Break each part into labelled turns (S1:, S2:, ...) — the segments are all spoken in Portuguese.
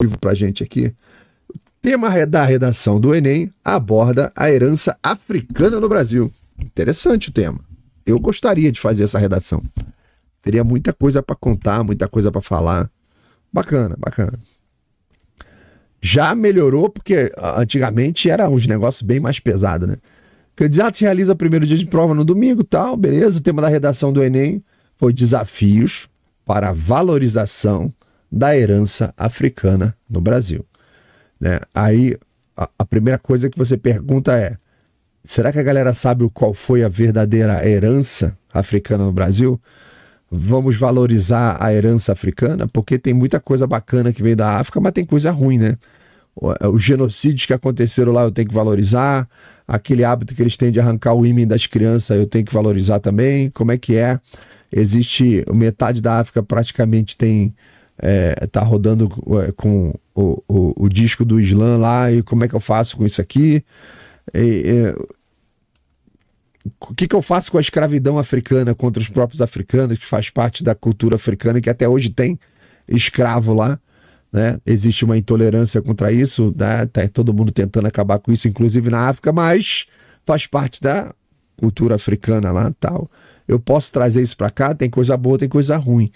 S1: para a gente aqui. O tema da redação do Enem aborda a herança africana no Brasil. Interessante o tema. Eu gostaria de fazer essa redação. Teria muita coisa para contar, muita coisa para falar. Bacana, bacana. Já melhorou, porque antigamente era uns negócios bem mais pesados, né? Candidato se realiza o primeiro dia de prova no domingo, tal, beleza. O tema da redação do Enem foi desafios para a valorização da herança africana no Brasil. Né? Aí, a primeira coisa que você pergunta é: será que a galera sabe qual foi a verdadeira herança africana no Brasil? Vamos valorizar a herança africana, porque tem muita coisa bacana que veio da África, mas tem coisa ruim, né? Os genocídios que aconteceram lá eu tenho que valorizar, aquele hábito que eles têm de arrancar o ímã das crianças eu tenho que valorizar também. Como é que é? Existe metade da África praticamente tá rodando com o disco do Islã lá, e como é que eu faço com isso aqui? O que eu faço com a escravidão africana contra os próprios africanos, que faz parte da cultura africana, que até hoje tem escravo lá, né? Existe uma intolerância contra isso, né? Tá todo mundo tentando acabar com isso, inclusive na África, mas faz parte da cultura africana lá, tal. Eu posso trazer isso para cá, tem coisa boa, tem coisa ruim.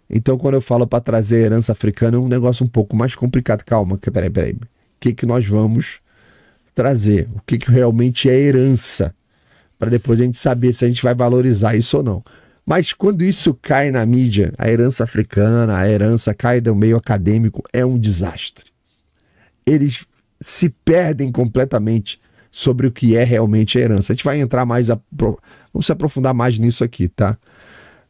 S1: Então, quando eu falo para trazer a herança africana, é um negócio um pouco mais complicado. Calma, peraí. O que nós vamos trazer? O que realmente é herança? Para depois a gente saber se a gente vai valorizar isso ou não. Mas quando isso cai na mídia, a herança africana, a herança cai no meio acadêmico, é um desastre. Eles se perdem completamente sobre o que é realmente a herança. A gente vai entrar mais, vamos se aprofundar mais nisso aqui, tá?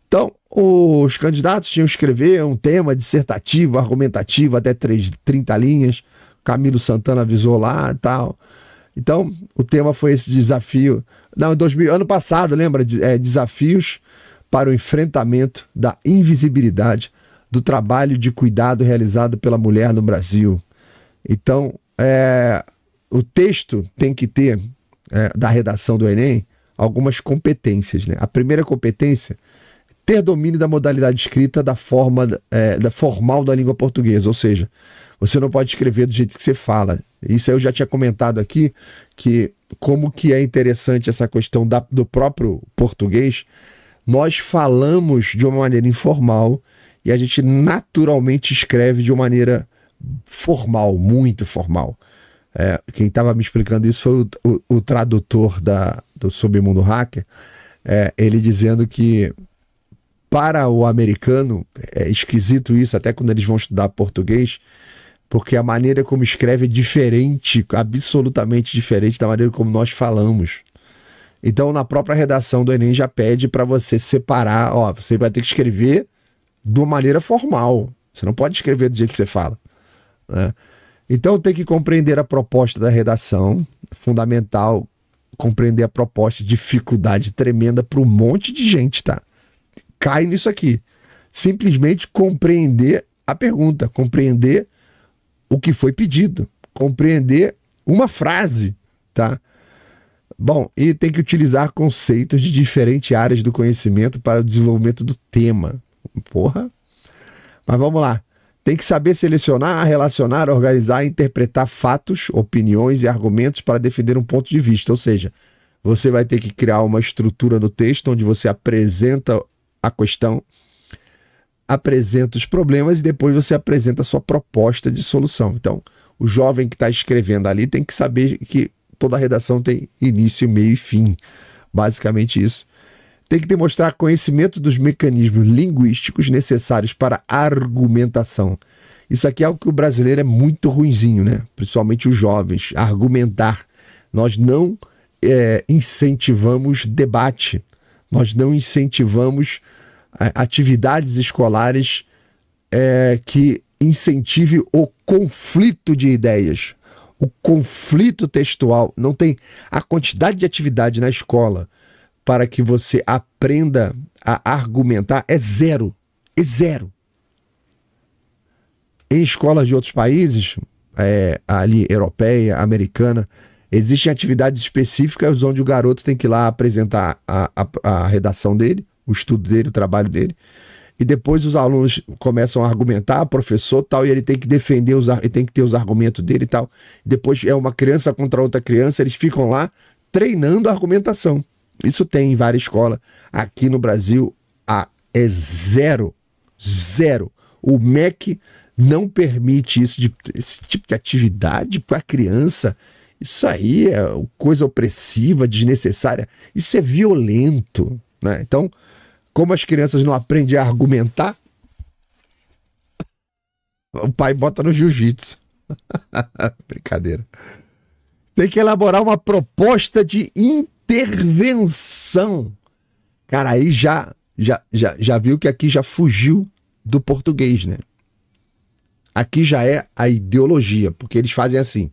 S1: Então, os candidatos tinham que escrever um tema dissertativo, argumentativo, até 30 linhas. Camilo Santana avisou lá e tal. Então, o tema foi esse desafio. Não, ano passado, lembra? Desafios para o enfrentamento da invisibilidade do trabalho de cuidado realizado pela mulher no Brasil. Então, o texto tem que ter, da redação do Enem, algumas competências, né? A primeira competência é ter domínio da modalidade escrita da forma formal da língua portuguesa, ou seja, você não pode escrever do jeito que você fala. Isso eu já tinha comentado aqui, que como que é interessante essa questão do próprio português. Nós falamos de uma maneira informal e a gente naturalmente escreve de uma maneira formal, muito formal. Quem estava me explicando isso foi o tradutor do Submundo Hacker, ele dizendo que para o americano é esquisito isso, até quando eles vão estudar português, porque a maneira como escreve é diferente, absolutamente diferente da maneira como nós falamos. Então, na própria redação do Enem já pede para você separar, você vai ter que escrever de uma maneira formal. Você não pode escrever do jeito que você fala, né? Então, tem que compreender a proposta da redação, fundamental compreender a proposta, dificuldade tremenda para um monte de gente, tá? Cai nisso aqui. Simplesmente compreender a pergunta, compreender o que foi pedido, compreender uma frase, tá? Bom, e tem que utilizar conceitos de diferentes áreas do conhecimento para o desenvolvimento do tema. Porra! Mas vamos lá. Tem que saber selecionar, relacionar, organizar e interpretar fatos, opiniões e argumentos para defender um ponto de vista. Ou seja, você vai ter que criar uma estrutura no texto onde você apresenta a questão, apresenta os problemas e depois você apresenta a sua proposta de solução. Então, o jovem que está escrevendo ali tem que saber que toda a redação tem início, meio e fim. Basicamente isso. Tem que demonstrar conhecimento dos mecanismos linguísticos necessários para a argumentação. Isso aqui é algo que o brasileiro é muito ruinzinho, né? Principalmente os jovens. Argumentar. Nós não incentivamos debate. Nós não incentivamos atividades escolares que incentive o conflito de ideias. O conflito textual. Não tem a quantidade de atividade na escola para que você aprenda a argumentar é zero. É zero. Em escolas de outros países, ali europeia, americana, existem atividades específicas onde o garoto tem que ir lá apresentar a redação dele, o estudo dele, o trabalho dele, e depois os alunos começam a argumentar, professor tal, e ele tem que defender, ele tem que ter os argumentos dele e tal. Depois é uma criança contra outra criança, eles ficam lá treinando a argumentação. Isso tem em várias escolas. Aqui no Brasil é zero. Zero. O MEC não permite esse tipo de atividade para a criança. Isso aí é coisa opressiva, desnecessária. Isso é violento, né? Então, como as crianças não aprendem a argumentar, o pai bota no jiu-jitsu. Brincadeira. Tem que elaborar uma proposta de intervenção. Cara, aí já viu que aqui já fugiu do português, né? Aqui já é a ideologia, porque eles fazem assim.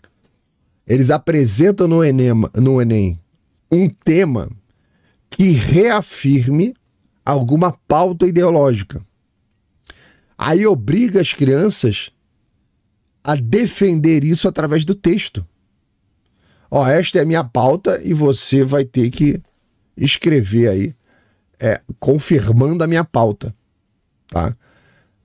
S1: Eles apresentam no Enem um tema que reafirme alguma pauta ideológica. Aí obriga as crianças a defender isso através do texto. Ó, esta é a minha pauta e você vai ter que escrever aí, confirmando a minha pauta, tá?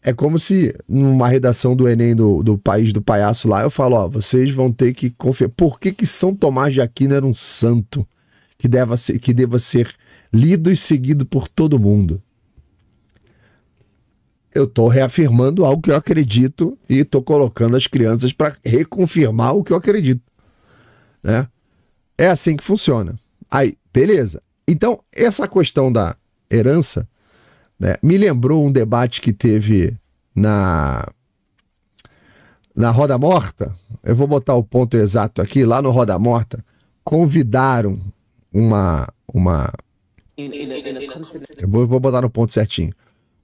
S1: É como se numa redação do Enem do País do Palhaço lá, eu falo, ó, vocês vão ter que confirmar. Por que São Tomás de Aquino era um santo que deva ser lido e seguido por todo mundo? Eu estou reafirmando algo que eu acredito e estou colocando as crianças para reconfirmar o que eu acredito, né? É assim que funciona. Aí, beleza. Então, essa questão da herança, né, me lembrou um debate que teve na Roda Morta. Eu vou botar o ponto exato aqui. Lá no Roda Morta, convidaram eu vou botar no ponto certinho.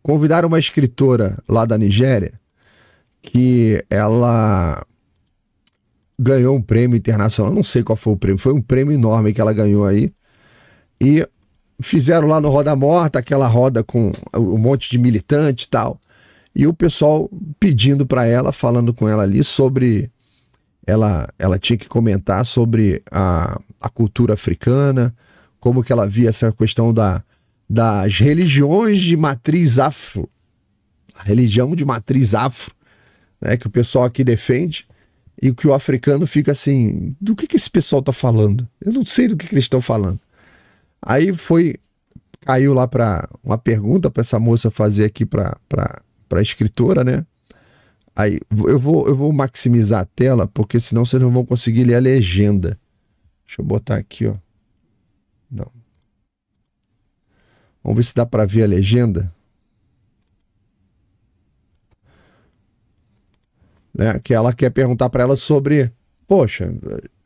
S1: Convidaram uma escritora lá da Nigéria que ela ganhou um prêmio internacional. Não sei qual foi o prêmio. Foi um prêmio enorme que ela ganhou aí. E fizeram lá no Roda Morta, aquela roda com um monte de militante e tal. E o pessoal pedindo para ela, falando com ela ali sobre... Ela tinha que comentar sobre a cultura africana, como que ela via essa questão das religiões de matriz afro. A religião de matriz afro, né, que o pessoal aqui defende, e que o africano fica assim, do que esse pessoal tá falando? Eu não sei do que eles estão falando. Aí caiu lá para uma pergunta para essa moça fazer aqui para a escritora, né? Aí eu vou maximizar a tela, porque senão vocês não vão conseguir ler a legenda. Deixa eu botar aqui, ó. Não. Vamos ver se dá para ver a legenda. Né? Que ela quer perguntar para ela sobre, poxa,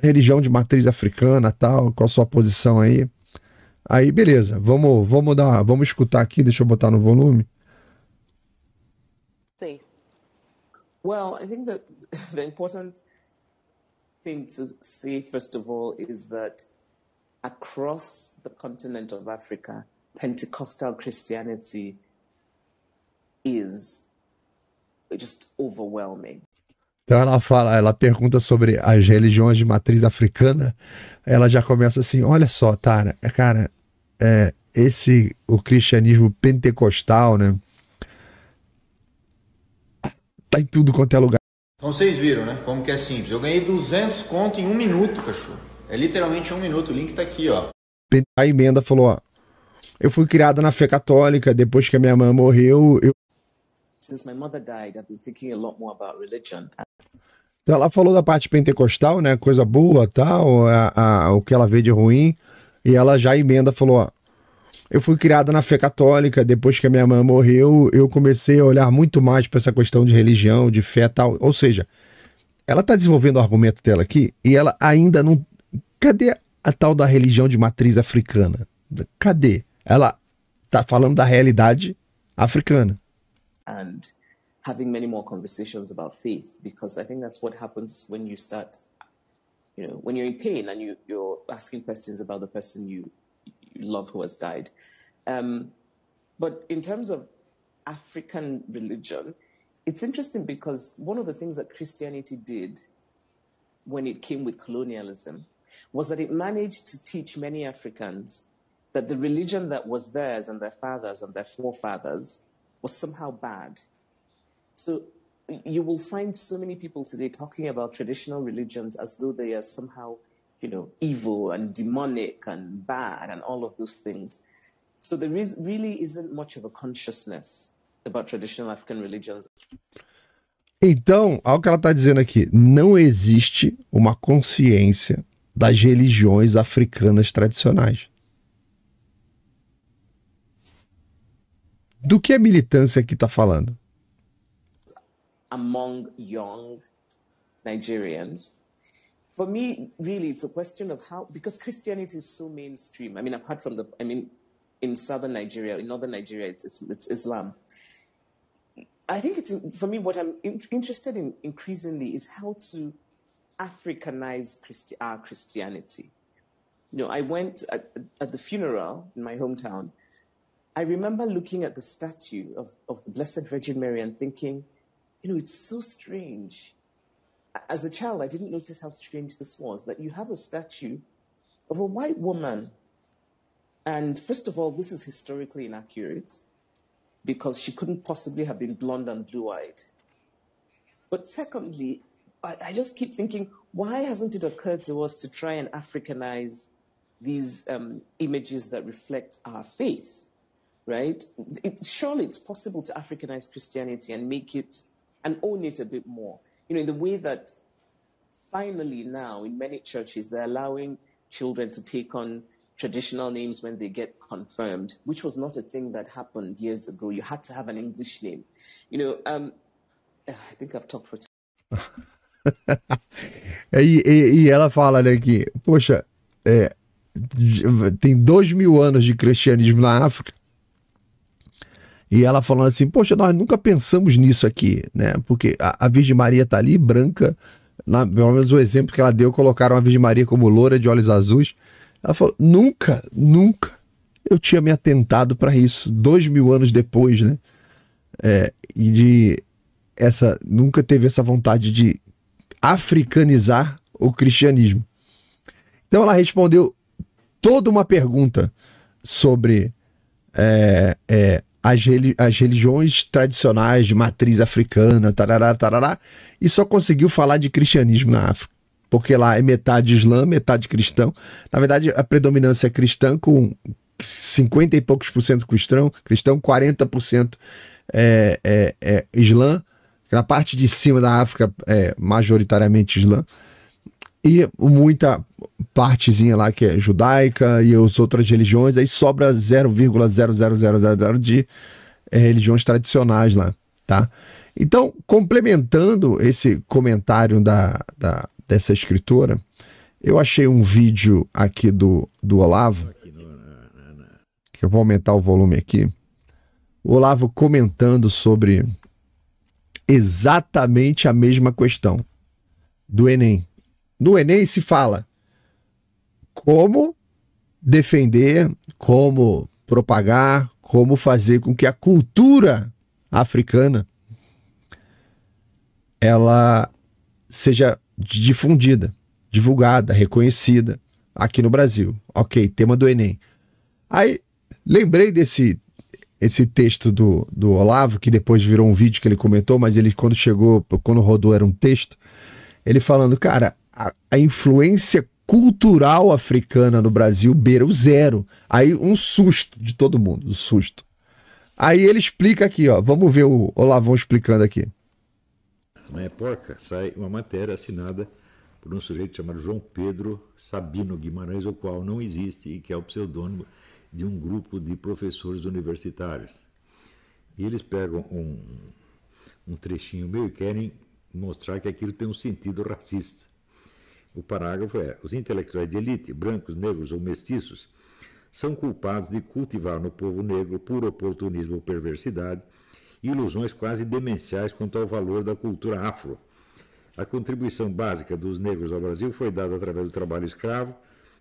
S1: religião de matriz africana, tal, qual a sua posição aí? Aí, beleza, vamos escutar aqui, deixa eu botar no volume.
S2: Safe. Well, I think that the important thing to see, first of all, is that across the continent of Africa, Pentecostal Christianity is just overwhelming.
S1: Então ela pergunta sobre as religiões de matriz africana, ela já começa assim, olha só, cara, o cristianismo pentecostal, né, tá em tudo quanto é lugar.
S3: Então vocês viram, né, como que é simples. Eu ganhei 200 conto em 1 minuto, cachorro. É literalmente 1 minuto, o link tá aqui, ó.
S1: A emenda falou, ó, eu fui criada na fé católica, depois que a minha mãe morreu,
S2: Since my mother died, I've been thinking a lot more about religion.
S1: Então ela falou da parte pentecostal, né, coisa boa, tal, o que ela vê de ruim, e ela já emenda, falou, ó, eu fui criada na fé católica, depois que a minha mãe morreu, eu comecei a olhar muito mais para essa questão de religião, de fé, tal, ou seja, ela tá desenvolvendo o argumento dela aqui, e ela ainda não... Cadê a tal da religião de matriz africana? Cadê? Ela tá falando da realidade africana.
S2: And having many more conversations about faith, because I think that's what happens when you start, when you're in pain and you're asking questions about the person you love who has died. But in terms of African religion, it's interesting because one of the things that Christianity did when it came with colonialism was that it managed to teach many Africans that the religion that was theirs and their fathers and their forefathers was somehow bad. So you will find so many people today talking about traditional religions as though they are somehow, evil and demonic and bad and all of those things. So there really isn't much of a consciousness about traditional African religions.
S1: Então, olha o que ela está dizendo aqui. Não existe uma consciência das religiões africanas tradicionais. Do que a militância aqui está falando?
S2: Among young Nigerians, for me, really, it's a question of how, because Christianity is so mainstream. I mean, apart from in southern Nigeria, in northern Nigeria, it's Islam. I think for me, what I'm interested in increasingly is how to Africanize our Christianity. I went at the funeral in my hometown. I remember looking at the statue of the Blessed Virgin Mary and thinking, it's so strange. As a child, I didn't notice how strange this was, that you have a statue of a white woman. And first of all, this is historically inaccurate because she couldn't possibly have been blonde and blue-eyed. But secondly, I just keep thinking, why hasn't it occurred to us to try and Africanize these images that reflect our faith, right? Surely it's possible to Africanize Christianity and make it and own it a bit more. In the way that finally now in many churches, they're allowing children to take on traditional names when they get confirmed, which was not a thing that happened years ago. You had to have an English name. I think I've talked for
S1: e ela fala, né, que, poxa, tem 2000 anos de cristianismo na África. E ela falando assim, poxa, nós nunca pensamos nisso aqui, né? Porque a Virgem Maria tá ali, branca, pelo menos o exemplo que ela deu, colocaram a Virgem Maria como loura de olhos azuis. Ela falou, nunca eu tinha me atentado para isso, 2000 anos depois, né? Nunca teve essa vontade de africanizar o cristianismo. Então ela respondeu toda uma pergunta sobre as religiões tradicionais de matriz africana, tarará, e só conseguiu falar de cristianismo na África, porque lá é metade islã, metade cristão. Na verdade, a predominância é cristã, com 50 e poucos por cento cristão, 40% islã. Na parte de cima da África é majoritariamente islã, e muita partezinha lá que é judaica e as outras religiões, aí sobra 0,00000 de religiões tradicionais lá, tá? Então, complementando esse comentário dessa escritora, eu achei um vídeo aqui do Olavo, que eu vou aumentar o volume aqui, o Olavo comentando sobre exatamente a mesma questão do Enem. No Enem se fala como defender, como propagar, como fazer com que a cultura africana ela seja difundida, divulgada, reconhecida aqui no Brasil. Ok, tema do Enem. Aí lembrei esse texto do Olavo, que depois virou um vídeo que ele comentou, mas ele quando rodou era um texto, ele falando, cara, a influência cultural africana no Brasil beira o zero. Aí um susto de todo mundo, um susto. Aí ele explica aqui, ó, vamos ver o Olavão explicando aqui.
S4: Na Época sai uma matéria assinada por um sujeito chamado João Pedro Sabino Guimarães, o qual não existe e que é o pseudônimo de um grupo de professores universitários. E eles pegam um trechinho meu e querem mostrar que aquilo tem um sentido racista. O parágrafo é: os intelectuais de elite, brancos, negros ou mestiços, são culpados de cultivar no povo negro, por oportunismo ou perversidade, ilusões quase demenciais quanto ao valor da cultura afro. A contribuição básica dos negros ao Brasil foi dada através do trabalho escravo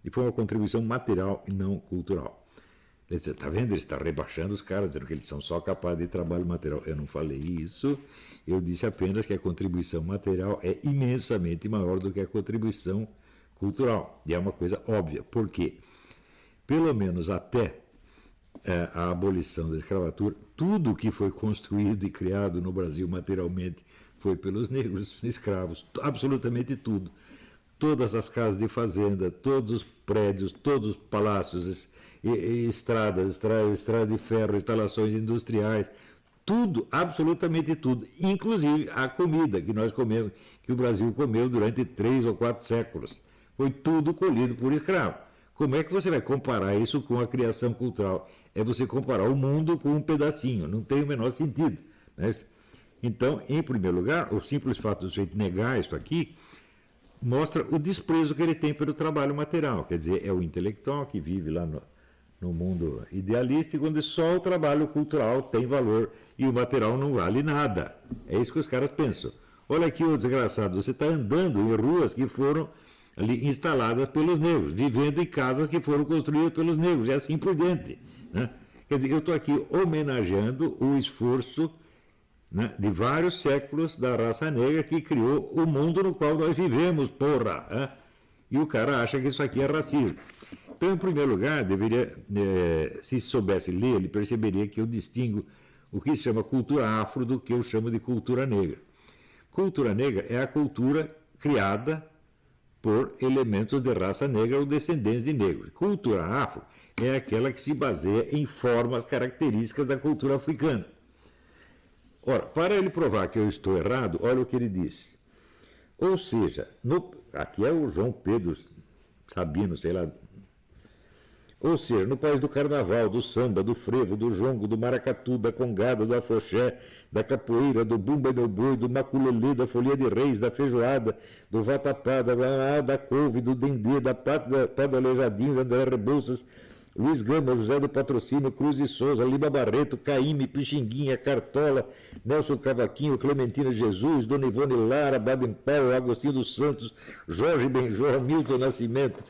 S4: e foi uma contribuição material e não cultural. Está vendo? Ele está rebaixando os caras, dizendo que eles são só capazes de trabalho material. Eu não falei isso, eu disse apenas que a contribuição material é imensamente maior do que a contribuição cultural. E é uma coisa óbvia. Por quê? Pelo menos até a abolição da escravatura, tudo que foi construído e criado no Brasil materialmente foi pelos negros escravos, absolutamente tudo. Todas as casas de fazenda, todos os prédios, todos os palácios, estradas de ferro, instalações industriais, tudo, absolutamente tudo, inclusive a comida que nós comemos, que o Brasil comeu durante 3 ou 4 séculos. Foi tudo colhido por escravo. Como é que você vai comparar isso com a criação cultural? É você comparar o mundo com um pedacinho, não tem o menor sentido. Né? Então, em primeiro lugar, o simples fato de você negar isso aqui mostra o desprezo que ele tem pelo trabalho material. Quer dizer, é o intelectual que vive lá no mundo idealístico, onde só o trabalho cultural tem valor e o material não vale nada. É isso que os caras pensam. Olha aqui, ô desgraçado, você está andando em ruas que foram ali instaladas pelos negros, vivendo em casas que foram construídas pelos negros, e assim por diante. Né? Quer dizer, eu estou aqui homenageando o esforço, né, de vários séculos da raça negra que criou o mundo no qual nós vivemos, porra! Né? E o cara acha que isso aqui é racismo. Então, em primeiro lugar, deveria, se soubesse ler, ele perceberia que eu distingo o que se chama cultura afro do que eu chamo de cultura negra. Cultura negra é a cultura criada por elementos de raça negra ou descendentes de negros. Cultura afro é aquela que se baseia em formas características da cultura africana. Ora, para ele provar que eu estou errado, olha o que ele disse. Ou seja, aqui é o João Pedro Sabino, sei lá. Ou seja, no país do carnaval, do samba, do frevo, do jongo, do maracatu, da congada, do afoxé, da capoeira, do bumba meu boi, do maculelê, da folia de reis, da feijoada, do vatapá, da couve, do dendê, da pá do aleijadinho, da André Rebouças, Luiz Gama, José do Patrocínio, Cruz e Souza, Lima Barreto, Caíme, Pixinguinha, Cartola, Nelson Cavaquinho, Clementina Jesus, Dona Ivone Lara, Baden Powell, Agostinho dos Santos, Jorge Benjor, Milton Nascimento,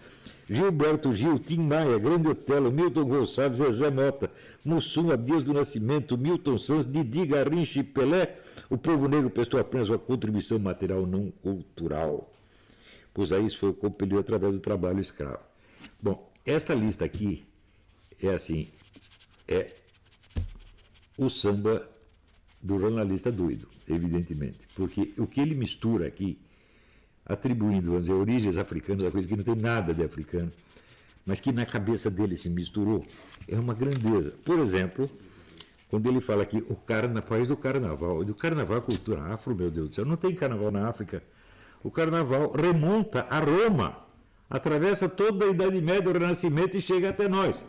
S4: Gilberto Gil, Tim Maia, Grande Otelo, Milton Gonçalves, Zezé Mota, Mussum, Dias do Nascimento, Milton Santos, Didi Garrincha e Pelé, o povo negro prestou apenas uma contribuição material não cultural, pois aí isso foi compelido através do trabalho escravo. Bom, esta lista aqui é assim, é o samba do jornalista doido, evidentemente, porque o que ele mistura aqui, atribuindo, vamos dizer, origens africanas a coisa que não tem nada de africano, mas que na cabeça dele se misturou, é uma grandeza. Por exemplo, quando ele fala aqui, país do carnaval é cultura afro, meu Deus do céu, não tem carnaval na África. O carnaval remonta a Roma, atravessa toda a Idade Média, o Renascimento e chega até nós.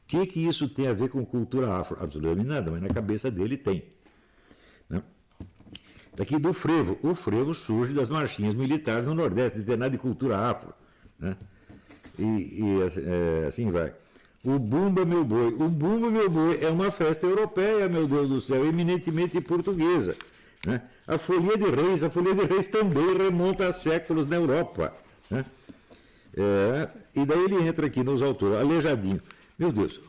S4: O que isso tem a ver com cultura afro? Absolutamente nada, mas na cabeça dele tem. Né? Daqui do frevo. O frevo surge das marchinhas militares no Nordeste, não tem nada de cultura afro. Né? Assim vai. O Bumba Meu Boi. O Bumba Meu Boi é uma festa europeia, meu Deus do céu, eminentemente portuguesa. Né? A Folia de Reis também remonta a séculos na Europa. Né? E daí ele entra aqui nos autores. Aleijadinho. Meu Deus,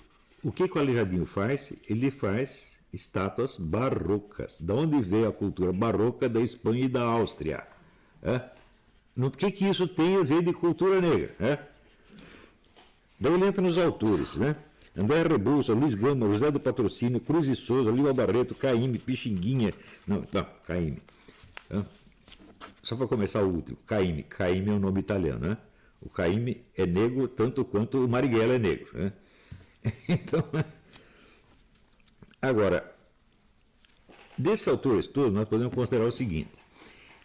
S4: o que o Aleijadinho faz? Ele faz estátuas barrocas. Da onde veio a cultura barroca da Espanha e da Áustria? O que isso tem a ver de cultura negra? Daí ele entra nos autores, né? André Rebouças, Luiz Gama, José do Patrocínio, Cruz e Souza, Lima Barreto, Caíme, Pixinguinha. Não, Caíme. Só para começar o último. Caíme. Caíme é um nome italiano, né? O Caíme é negro tanto quanto o Marighella é negro, né? Então, agora, desses autores todos, nós podemos considerar o seguinte: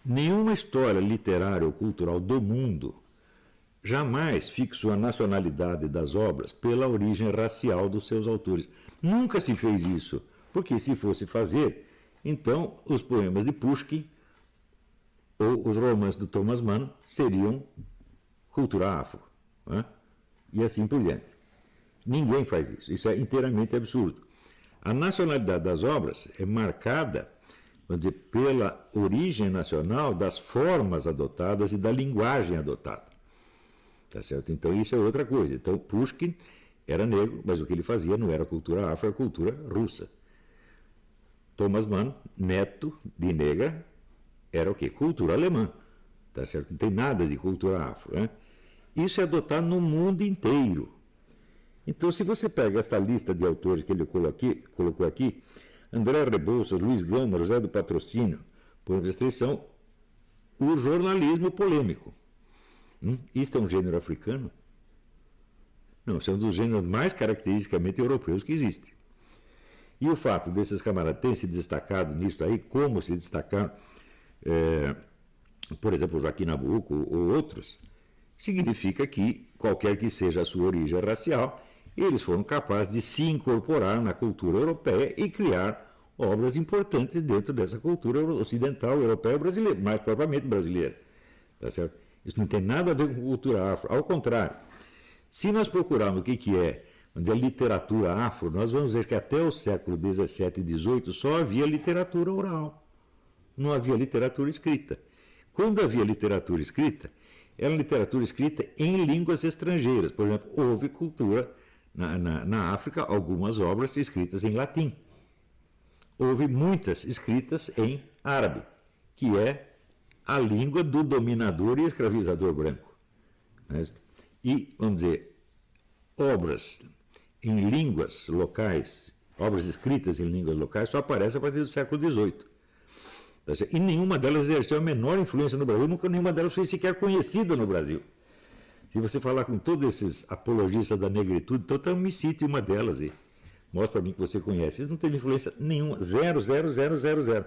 S4: nenhuma história literária ou cultural do mundo jamais fixou a nacionalidade das obras pela origem racial dos seus autores. Nunca se fez isso, porque se fosse fazer, então os poemas de Pushkin ou os romances do Thomas Mann seriam cultura afro, né? E assim por diante. Ninguém faz isso. Isso é inteiramente absurdo. A nacionalidade das obras é marcada, vamos dizer, pela origem nacional das formas adotadas e da linguagem adotada. Tá certo? Então isso é outra coisa. Então Pushkin era negro, mas o que ele fazia não era cultura afro, era cultura russa. Thomas Mann, neto de negra, era o quê? Cultura alemã. Tá certo? Não tem nada de cultura afro, né? Isso é adotado no mundo inteiro. Então, se você pega essa lista de autores que ele colocou aqui, André Rebouças, Luiz Gama, José do Patrocínio, por restrição, o jornalismo polêmico. Isto é um gênero africano? Não, isso é um dos gêneros mais caracteristicamente europeus que existe. E o fato desses camaradas terem se destacado nisso aí, como se destacaram, por exemplo, o Joaquim Nabuco ou outros, significa que, qualquer que seja a sua origem racial, eles foram capazes de se incorporar na cultura europeia e criar obras importantes dentro dessa cultura ocidental, europeia, brasileira, mais propriamente brasileira. Tá certo? Isso não tem nada a ver com cultura afro. Ao contrário, se nós procurarmos o que é, vamos dizer, literatura afro, nós vamos ver que até o século XVII e XVIII só havia literatura oral. Não havia literatura escrita. Quando havia literatura escrita, era literatura escrita em línguas estrangeiras. Por exemplo, houve cultura na África, algumas obras escritas em latim. Houve muitas escritas em árabe, que é a língua do dominador e escravizador branco. E, vamos dizer, obras em línguas locais, obras escritas em línguas locais, só aparecem a partir do século XVIII. E nenhuma delas exerceu a menor influência no Brasil, nunca nenhuma delas foi sequer conhecida no Brasil. Se você falar com todos esses apologistas da negritude, então me cite uma delas aí. Mostra para mim que você conhece. Isso não teve influência nenhuma. 0, 0, 0, 0, 0.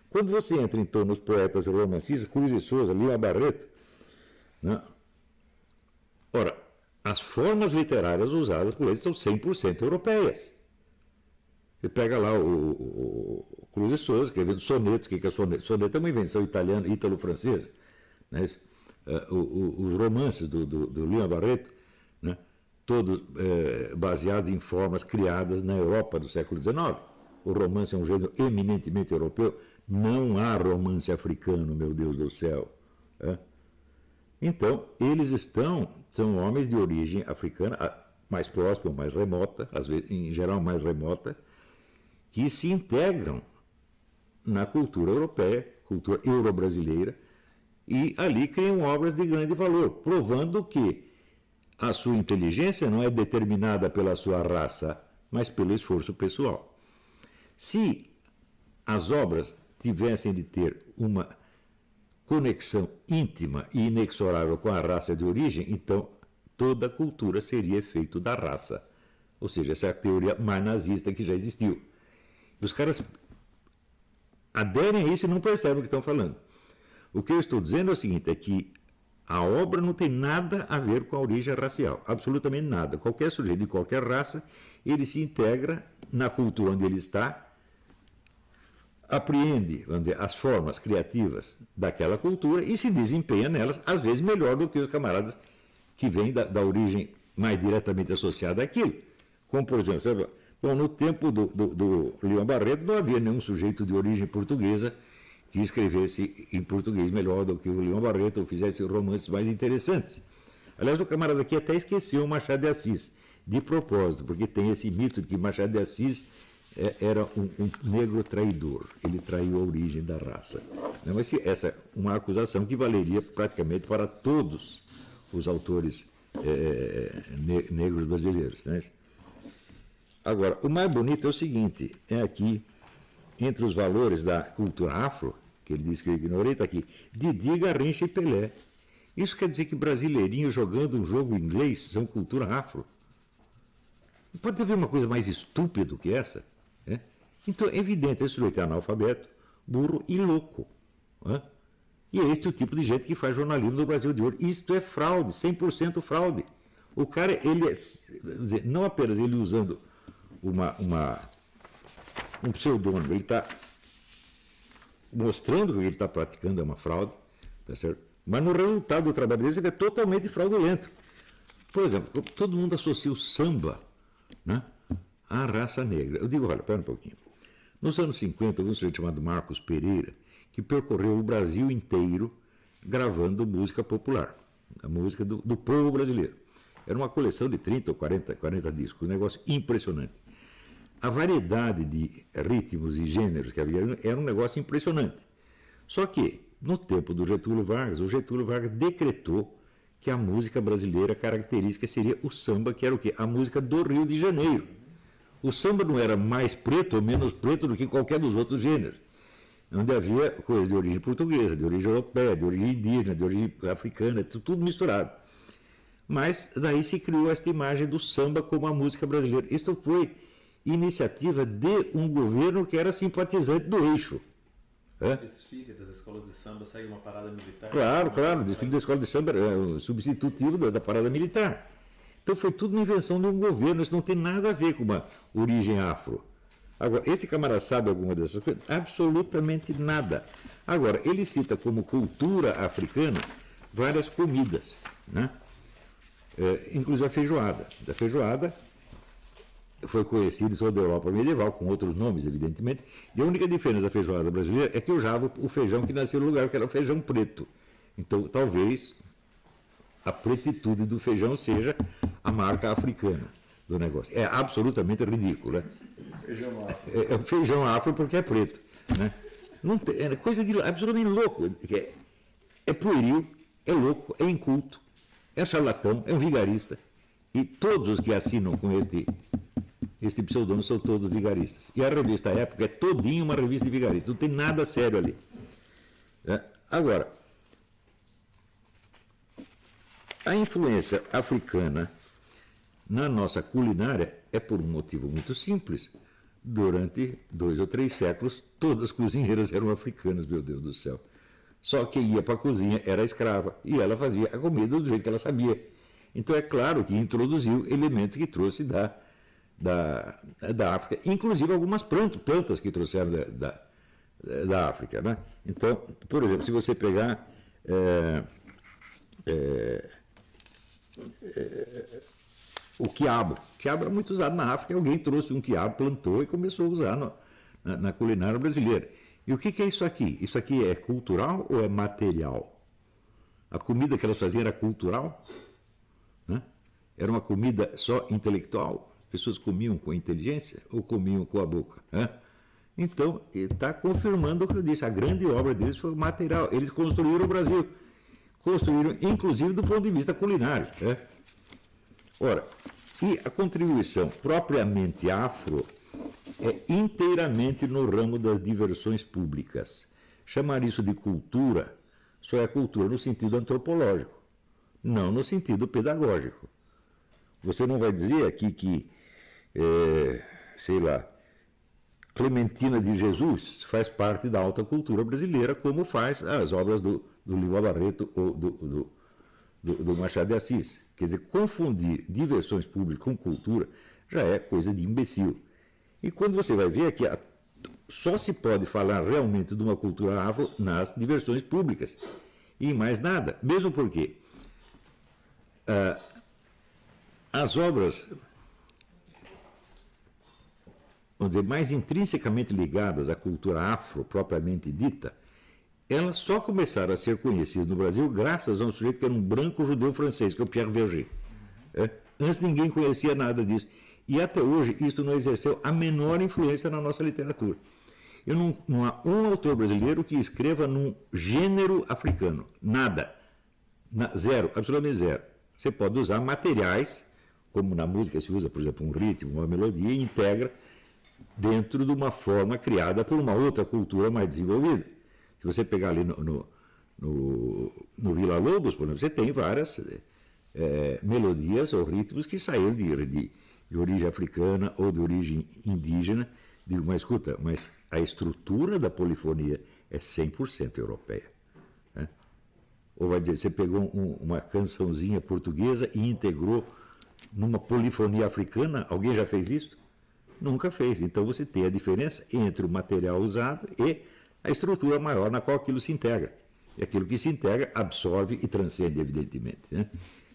S4: Quando você entra, então, nos poetas e romancistas, Cruz de Souza, Lima Barreto, né? Ora, as formas literárias usadas por eles são 100% europeias. Você pega lá o Cruz de Souza, escrevendo sonetos. O que é soneto? Soneto é uma invenção italiana, ítalo-francesa. Né? Os romances do Lima Barreto, né? Todos baseados em formas criadas na Europa do século XIX. O romance é um gênero eminentemente europeu. Não há romance africano, meu Deus do céu. Então, eles são homens de origem africana, mais próxima, mais remota, às vezes, em geral mais remota, que se integram na cultura europeia, cultura euro-brasileira, e ali criam obras de grande valor, provando que a sua inteligência não é determinada pela sua raça, mas pelo esforço pessoal. Se as obras tivessem de ter uma conexão íntima e inexorável com a raça de origem, então toda a cultura seria efeito da raça. Ou seja, essa é a teoria mais nazista que já existiu. Os caras aderem a isso e não percebem o que estão falando. O que eu estou dizendo é o seguinte, é que a obra não tem nada a ver com a origem racial, absolutamente nada. Qualquer sujeito de qualquer raça, ele se integra na cultura onde ele está, apreende, vamos dizer, as formas criativas daquela cultura e se desempenha nelas, às vezes melhor do que os camaradas que vêm da origem mais diretamente associada àquilo. Como, por exemplo, sabe, bom, no tempo do Lima Barreto não havia nenhum sujeito de origem portuguesa que escrevesse em português melhor do que o Lima Barreto ou fizesse romances mais interessantes. Aliás, o camarada aqui até esqueceu o Machado de Assis, de propósito, porque tem esse mito de que Machado de Assis era um negro traidor, ele traiu a origem da raça. Mas essa é uma acusação que valeria praticamente para todos os autores negros brasileiros. Né? Agora, o mais bonito é o seguinte, é aqui, entre os valores da cultura afro, que ele diz que eu ignorei, está aqui, Didi, Garrincha e Pelé. Isso quer dizer que brasileirinhos jogando um jogo inglês são cultura afro? Pode haver uma coisa mais estúpida do que essa? Né? Então, é evidente, esse sujeito é analfabeto, burro e louco. Né? E é este o tipo de gente que faz jornalismo no Brasil de hoje. Isto é fraude, 100% fraude. O cara, ele dizer, não apenas ele usando um pseudônimo, ele está mostrando que o que ele está praticando é uma fraude, tá certo? Mas no resultado do trabalho dele ele é totalmente fraudulento. Por exemplo, todo mundo associa o samba, né, à raça negra. Eu digo, olha, espera um pouquinho. Nos anos 50, houve um sujeito chamado Marcos Pereira, que percorreu o Brasil inteiro gravando música popular, a música do povo brasileiro. Era uma coleção de 30 ou 40 discos, um negócio impressionante. A variedade de ritmos e gêneros que havia era um negócio impressionante. Só que, no tempo do Getúlio Vargas, o Getúlio Vargas decretou que a música brasileira característica seria o samba, que era o quê? A música do Rio de Janeiro. O samba não era mais preto ou menos preto do que qualquer dos outros gêneros, onde havia coisas de origem portuguesa, de origem europeia, de origem indígena, de origem africana, tudo misturado. Mas daí se criou esta imagem do samba como a música brasileira. Isso foi iniciativa de um governo que era simpatizante do eixo.
S5: O desfile das escolas de samba segue uma parada militar?
S4: Claro, o desfile da escola de samba é o substitutivo da parada militar. Então foi tudo uma invenção de um governo, isso não tem nada a ver com uma origem afro. Agora, esse camarada sabe alguma dessas coisas? Absolutamente nada. Agora, ele cita como cultura africana várias comidas, né? Inclusive a feijoada. A feijoada foi conhecida em toda a Europa medieval, com outros nomes, evidentemente, e a única diferença da feijoada brasileira é que usava o feijão que nasceu no lugar, que era o feijão preto. Então, talvez a pretitude do feijão seja a marca africana do negócio. É absolutamente ridículo, né?
S5: Feijão afro.
S4: É o feijão afro porque é preto, né? Não tem, é coisa de absolutamente louco. É pueril, é louco, é inculto, é charlatão, é um vigarista. E todos os que assinam com este pseudônimo são todos vigaristas. E a revista Época é todinha uma revista de vigaristas. Não tem nada sério ali. Agora, a influência africana na nossa culinária é por um motivo muito simples. Durante 2 ou 3 séculos, todas as cozinheiras eram africanas, meu Deus do céu. Só quem ia para a cozinha era a escrava, e ela fazia a comida do jeito que ela sabia. Então é claro que introduziu elementos que trouxe da África, inclusive algumas plantas que trouxeram da África, né? Então, por exemplo, se você pegar o quiabo é muito usado na África, alguém trouxe um quiabo, plantou e começou a usar na culinária brasileira. E o que é isso aqui? Isso aqui é cultural ou é material? A comida que elas faziam era cultural? Né? Era uma comida só intelectual? As pessoas comiam com a inteligência ou comiam com a boca? Né? Então, está confirmando o que eu disse, a grande obra deles foi material. Eles construíram o Brasil. Construíram, inclusive, do ponto de vista culinário. Né? Ora, e a contribuição propriamente afro é inteiramente no ramo das diversões públicas. Chamar isso de cultura só é cultura no sentido antropológico, não no sentido pedagógico. Você não vai dizer aqui que, sei lá, Clementina de Jesus faz parte da alta cultura brasileira, como faz as obras do Lima Barreto ou do Machado de Assis. Quer dizer, confundir diversões públicas com cultura já é coisa de imbecil. E quando você vai ver aqui, só se pode falar realmente de uma cultura afro nas diversões públicas. E mais nada. Mesmo porque as obras, vamos dizer, mais intrinsecamente ligadas à cultura afro, propriamente dita, elas só começaram a ser conhecidas no Brasil graças a um sujeito que era um branco judeu francês, que é o Pierre Verger. Antes ninguém conhecia nada disso. E até hoje isso não exerceu a menor influência na nossa literatura. Não há um autor brasileiro que escreva num gênero africano. Nada. Zero, absolutamente zero. Você pode usar materiais, como na música se usa, por exemplo, um ritmo, uma melodia, e integra dentro de uma forma criada por uma outra cultura mais desenvolvida. Se você pegar ali no Vila Lobos, por exemplo, você tem várias melodias ou ritmos que saíram de origem africana ou de origem indígena. Digo, mas escuta, mas a estrutura da polifonia é 100% europeia. Né? Ou vai dizer, você pegou uma cançãozinha portuguesa e integrou numa polifonia africana? Alguém já fez isso? Nunca fez. Então você tem a diferença entre o material usado e a estrutura maior na qual aquilo se integra. E aquilo que se integra absorve e transcende, evidentemente. Né?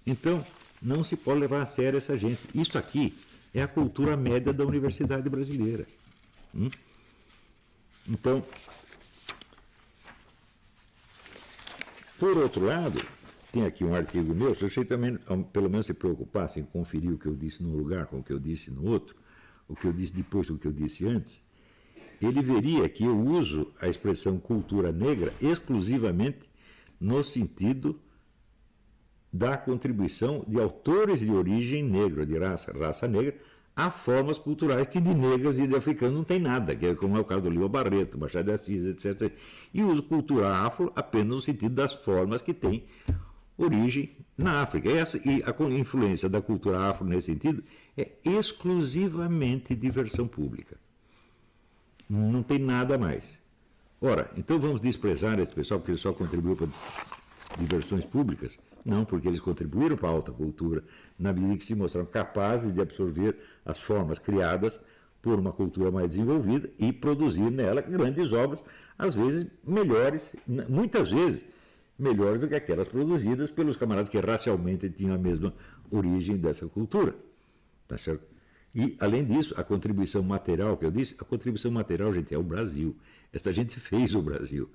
S4: Então, não se pode levar a sério essa gente. Isso aqui é a cultura média da universidade brasileira. Então, por outro lado, tem aqui um artigo meu, se você também, pelo menos, se preocupasse em conferir o que eu disse num lugar com o que eu disse no outro, o que eu disse depois do que eu disse antes, ele veria que eu uso a expressão cultura negra exclusivamente no sentido da contribuição de autores de origem negra, de raça negra, a formas culturais que de negras e de africanos não tem nada, que é como é o caso do Lima Barreto, Machado de Assis, etc. E o uso cultura afro apenas no sentido das formas que têm origem na África. E a influência da cultura afro nesse sentido é exclusivamente diversão pública. Não tem nada mais. Ora, então vamos desprezar esse pessoal porque ele só contribuiu para diversões públicas? Não, porque eles contribuíram para a alta cultura, na medida que se mostraram capazes de absorver as formas criadas por uma cultura mais desenvolvida e produzir nela grandes obras, às vezes melhores, muitas vezes melhores do que aquelas produzidas pelos camaradas que racialmente tinham a mesma origem dessa cultura. Tá certo? E, além disso, a contribuição material, que eu disse, a contribuição material, gente, é o Brasil. Esta gente fez o Brasil.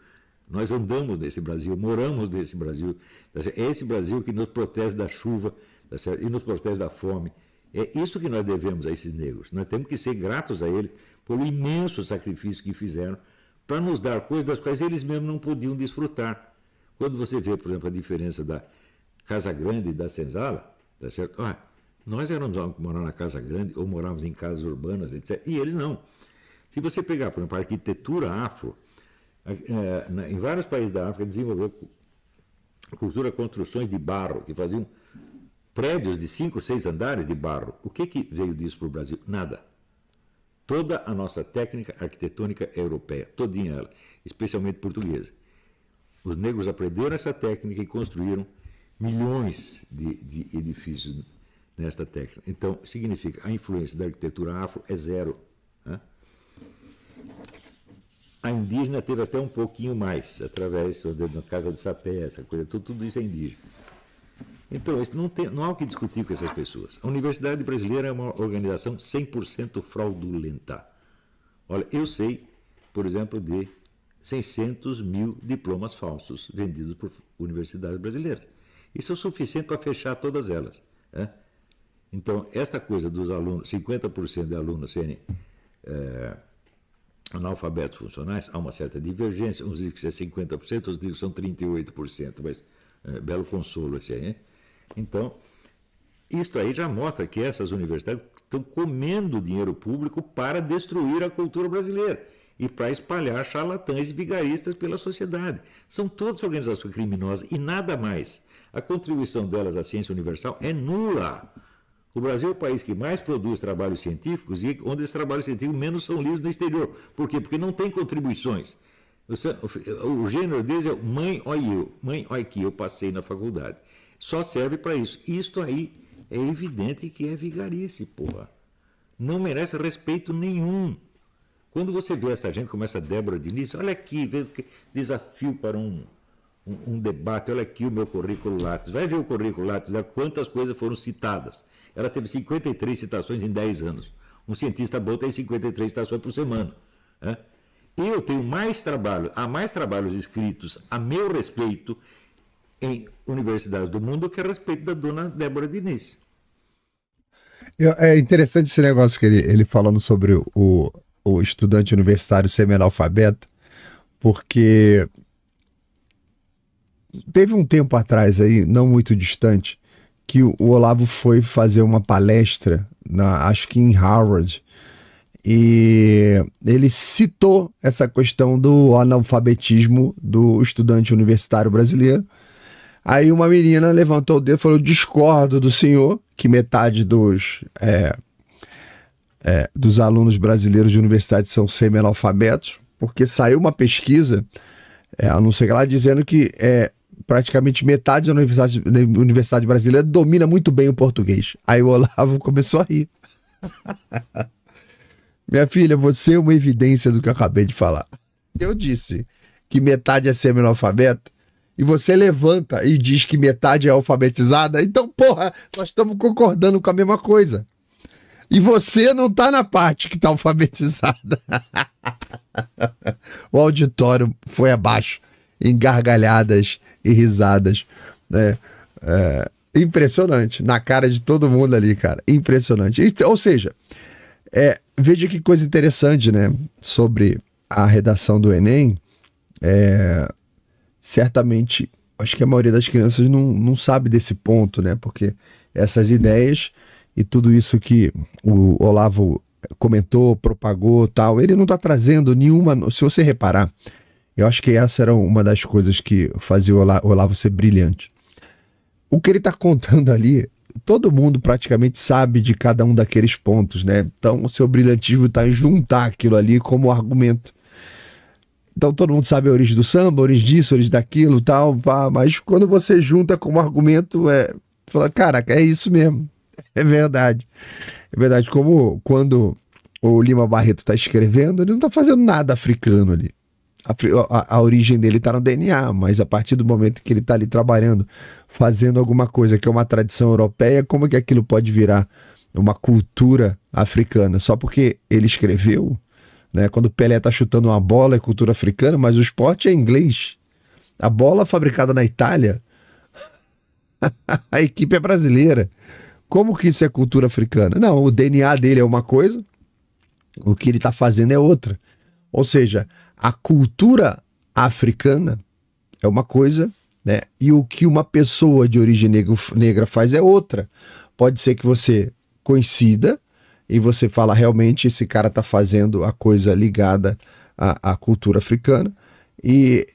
S4: Nós andamos nesse Brasil, moramos nesse Brasil. Tá certo? É esse Brasil que nos protege da chuva, tá certo? E nos protege da fome. É isso que nós devemos a esses negros. Nós temos que ser gratos a eles pelo imenso sacrifício que fizeram para nos dar coisas das quais eles mesmos não podiam desfrutar. Quando você vê, por exemplo, a diferença da Casa Grande e da Senzala, tá certo? Nós éramos morando na Casa Grande ou morávamos em casas urbanas, etc. E eles não. Se você pegar, por exemplo, a arquitetura afro, em vários países da África desenvolveu cultura, construções de barro, que faziam prédios de 5, 6 andares de barro. O que veio disso para o Brasil? Nada. Toda a nossa técnica arquitetônica é europeia, todinha ela, especialmente portuguesa. Os negros aprenderam essa técnica e construíram milhões de edifícios nesta técnica. Então, significa a influência da arquitetura afro é zero. Né? A indígena teve até um pouquinho mais, através da Casa de Sapé, essa coisa, tudo isso é indígena. Então, isso não há o que discutir com essas pessoas. A Universidade Brasileira é uma organização 100% fraudulenta. Olha, eu sei, por exemplo, de 600 mil diplomas falsos vendidos por universidades brasileiras. Isso é o suficiente para fechar todas elas. Né? Então, esta coisa dos alunos, 50% de alunos serem analfabetos funcionais, há uma certa divergência. Uns dizem que é 50%, outros dizem que são 38%, mas belo consolo esse aí, hein? Então, isto aí já mostra que essas universidades estão comendo dinheiro público para destruir a cultura brasileira e para espalhar charlatães e vigaristas pela sociedade. São todas organizações criminosas e nada mais. A contribuição delas à ciência universal é nula. O Brasil é o país que mais produz trabalhos científicos e onde esses trabalhos científicos menos são lidos no exterior. Por quê? Porque não tem contribuições. O gênero deles é mãe, olha eu, mãe, olha que eu passei na faculdade. Só serve para isso. Isto aí é evidente que é vigarice, porra. Não merece respeito nenhum. Quando você vê essa gente como essa Débora Diniz, olha aqui, vê que desafio para um debate, olha aqui o meu currículo Lattes. Vai ver o currículo Lattes, quantas coisas foram citadas. Ela teve 53 citações em 10 anos. Um cientista bom tem 53 citações por semana. Né? Eu tenho mais trabalho, há mais trabalhos escritos a meu respeito em universidades do mundo que a respeito da dona Débora Diniz.
S1: É interessante esse negócio que ele falando sobre o estudante universitário semi-analfabeto, porque teve um tempo atrás aí, não muito distante, que o Olavo foi fazer uma palestra, acho que em Harvard, e ele citou essa questão do analfabetismo do estudante universitário brasileiro. Aí uma menina levantou o dedo e falou: discordo do senhor, que metade dos alunos brasileiros de universidade são semi-analfabetos, porque saiu uma pesquisa, não sei lá, dizendo que praticamente metade da universidade brasileira domina muito bem o português. Aí o Olavo começou a rir. Minha filha, você é uma evidência do que eu acabei de falar. Eu disse que metade é semi-analfabeto, e você levanta e diz que metade é alfabetizada, então, porra, nós estamos concordando com a mesma coisa. E você não está na parte que está alfabetizada. O auditório foi abaixo, em gargalhadas e risadas. Impressionante, na cara de todo mundo ali, cara. Impressionante. Ou seja, veja que coisa interessante, né? Sobre a redação do Enem. Certamente acho que a maioria das crianças não sabe desse ponto, né? Porque essas ideias e tudo isso que o Olavo comentou, propagou, tal, ele não está trazendo nenhuma. Se você reparar, eu acho que essa era uma das coisas que fazia o Olavo ser brilhante. O que ele está contando ali, todo mundo praticamente sabe de cada um daqueles pontos, né? Então o seu brilhantismo está em juntar aquilo ali como argumento. Então todo mundo sabe a origem do samba, a origem disso, a origem daquilo, tal, pá, mas quando você junta como argumento, fala, caraca, é isso mesmo, é verdade. É verdade, como quando o Lima Barreto está escrevendo, ele não está fazendo nada africano ali. A origem dele está no DNA, mas a partir do momento que ele está ali trabalhando, fazendo alguma coisa que é uma tradição europeia, como que aquilo pode virar uma cultura africana? Só porque ele escreveu, né? Quando o Pelé está chutando uma bola é cultura africana, mas o esporte é inglês. A bola fabricada na Itália, a equipe é brasileira. Como que isso é cultura africana? Não, o DNA dele é uma coisa, o que ele está fazendo é outra. Ou seja, a cultura africana é uma coisa, né? E o que uma pessoa de origem negra faz é outra. Pode ser que você coincida e você fala, realmente, esse cara está fazendo a coisa ligada à cultura africana. E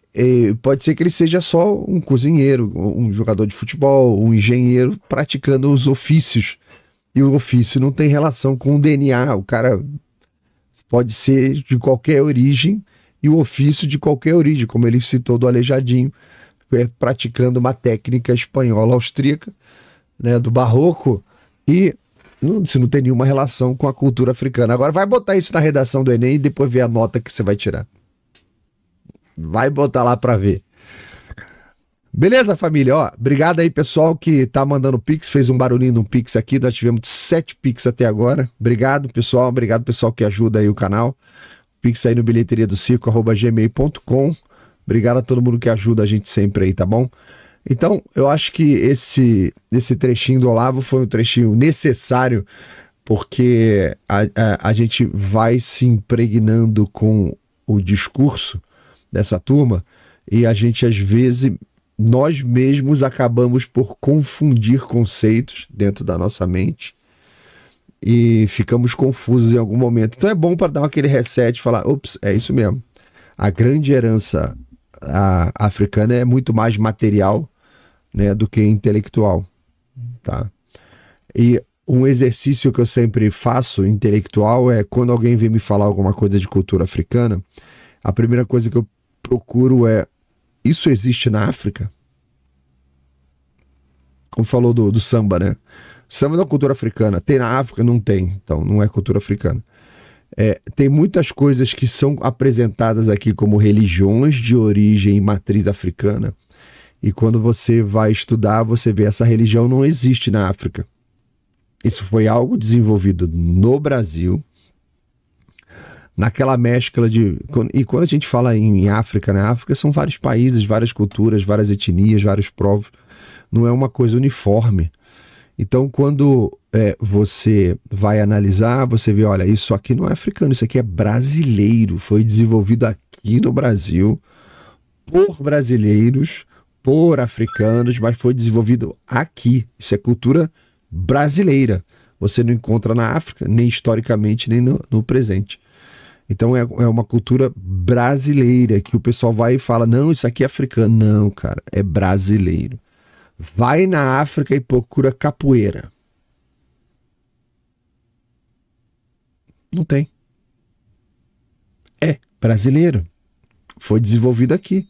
S1: pode ser que ele seja só um cozinheiro, um jogador de futebol, um engenheiro praticando os ofícios. E o ofício não tem relação com o DNA. O cara pode ser de qualquer origem e o ofício de qualquer origem, como ele citou do Aleijadinho, praticando uma técnica espanhola austríaca, né, do barroco, e isso não tem nenhuma relação com a cultura africana. Agora vai botar isso na redação do Enem e depois ver a nota que você vai tirar. Vai botar lá para ver. Beleza, família? Ó, obrigado aí, pessoal, que tá mandando Pix, fez um barulhinho no Pix aqui, nós tivemos 7 Pix até agora. Obrigado, pessoal, que ajuda aí o canal. Pix aí no bilheteriadocirco@gmail.com. Obrigado a todo mundo que ajuda a gente sempre aí, tá bom? Então, eu acho que esse trechinho do Olavo foi um trechinho necessário, porque a gente vai se impregnando com o discurso dessa turma e a gente, às vezes, nós mesmos acabamos por confundir conceitos dentro da nossa mente e ficamos confusos em algum momento. Então é bom para dar aquele reset e falar, ops, é isso mesmo. A grande herança africana é muito mais material, né, do que intelectual, tá? E um exercício que eu sempre faço intelectual é quando alguém vem me falar alguma coisa de cultura africana, a primeira coisa que eu procuro é, isso existe na África? Como falou do samba, né? Samba não é cultura africana. Tem na África? Não tem. Então, não é cultura africana. Tem muitas coisas que são apresentadas aqui como religiões de origem e matriz africana. E quando você vai estudar, você vê essa religião não existe na África. Isso foi algo desenvolvido no Brasil, naquela mescla de... E quando a gente fala em África, né? África são vários países, várias culturas, várias etnias, vários povos. Não é uma coisa uniforme. Então, quando você vai analisar, você vê, olha, isso aqui não é africano, isso aqui é brasileiro. Foi desenvolvido aqui no Brasil por brasileiros, por africanos, mas foi desenvolvido aqui. Isso é cultura brasileira. Você não encontra na África, nem historicamente, nem no presente. Então é uma cultura brasileira, que o pessoal vai e fala, não, isso aqui é africano. Não, cara, é brasileiro. Vai na África e procura capoeira. Não tem. É brasileiro. Foi desenvolvido aqui.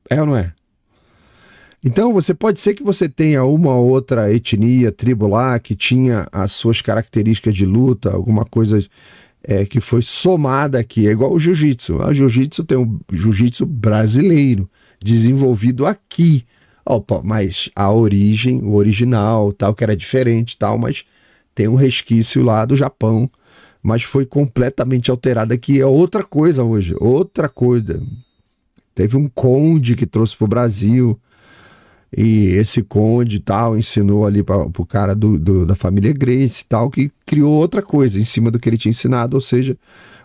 S1: É ou não é? Então, pode ser que você tenha uma outra etnia, tribo lá, que tinha as suas características de luta, alguma coisa que foi somada aqui. É igual o jiu-jitsu. O jiu-jitsu tem um jiu-jitsu brasileiro, desenvolvido aqui. Opa, mas a origem, o original, tal, que era diferente, tal, mas tem um resquício lá do Japão, mas foi completamente alterado aqui. É outra coisa hoje, outra coisa. Teve um conde que trouxe para o Brasil, e esse conde tal ensinou ali para o cara da família Grace tal, que criou outra coisa em cima do que ele tinha ensinado, ou seja,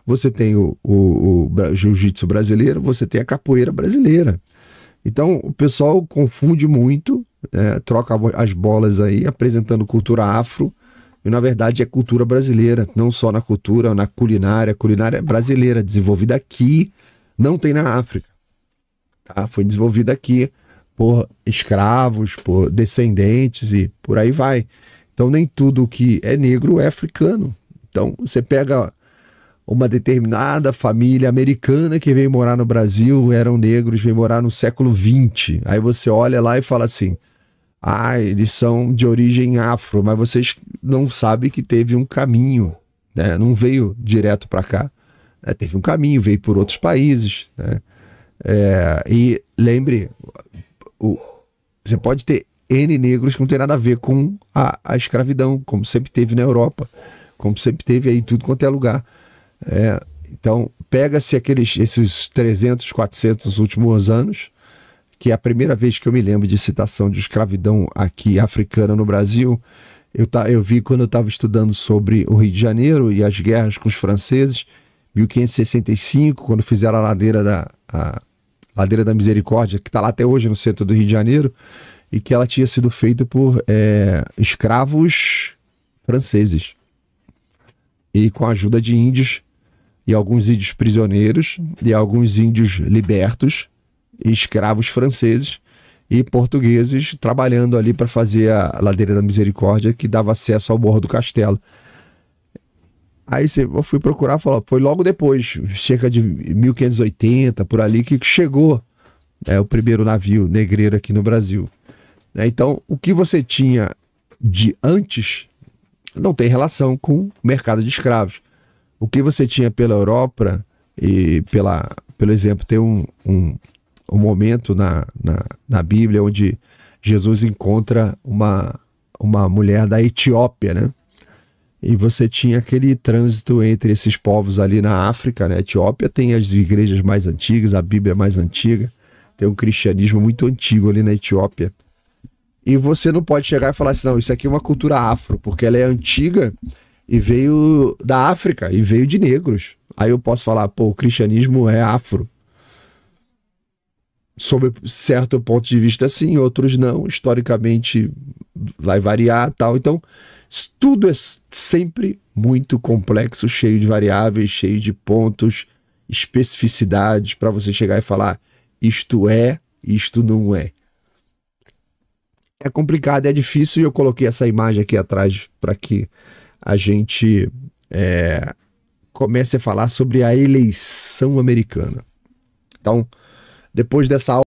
S1: você tem o jiu-jitsu brasileiro, você tem a capoeira brasileira. Então, o pessoal confunde muito, troca as bolas aí, apresentando cultura afro, e na verdade é cultura brasileira, não só na cultura, na culinária. A culinária é brasileira, desenvolvida aqui, não tem na África. Tá? Foi desenvolvida aqui por escravos, por descendentes e por aí vai. Então, nem tudo que é negro é africano. Então, você pega uma determinada família americana que veio morar no Brasil, eram negros, veio morar no século XX. Aí você olha lá e fala assim, eles são de origem afro, mas vocês não sabem que teve um caminho, né? Não veio direto para cá. Teve um caminho, veio por outros países, né? E lembre, você pode ter N negros que não tem nada a ver com a escravidão, como sempre teve na Europa, como sempre teve aí tudo quanto é lugar. Então, pega-se esses 300, 400 últimos anos, que é a primeira vez que eu me lembro de citação de escravidão aqui africana no Brasil. Eu vi quando eu estava estudando sobre o Rio de Janeiro e as guerras com os franceses, 1565, quando fizeram a Ladeira da Misericórdia, que está lá até hoje no centro do Rio de Janeiro, e que ela tinha sido feita por escravos franceses. E com a ajuda de índios, e alguns índios prisioneiros, e alguns índios libertos, e escravos franceses e portugueses trabalhando ali para fazer a Ladeira da Misericórdia, que dava acesso ao Morro do Castelo. Aí eu fui procurar, falou, foi logo depois, cerca de 1580, por ali, que chegou o primeiro navio negreiro aqui no Brasil. Então, o que você tinha de antes não tem relação com o mercado de escravos. O que você tinha pela Europa, e pelo exemplo, tem um momento na Bíblia onde Jesus encontra uma mulher da Etiópia, né? E você tinha aquele trânsito entre esses povos ali na África, né? A Etiópia tem as igrejas mais antigas, a Bíblia mais antiga, tem um cristianismo muito antigo ali na Etiópia. E você não pode chegar e falar assim, não, isso aqui é uma cultura afro, porque ela é antiga e veio da África, e veio de negros. Aí eu posso falar, o cristianismo é afro. Sob certo ponto de vista, sim, outros não. Historicamente vai variar e tal. Então, tudo é sempre muito complexo, cheio de variáveis, cheio de pontos, especificidades, para você chegar e falar, isto é, isto não é. É complicado, é difícil, e eu coloquei essa imagem aqui atrás para que a gente comece a falar sobre a eleição americana. Então, depois dessa aula,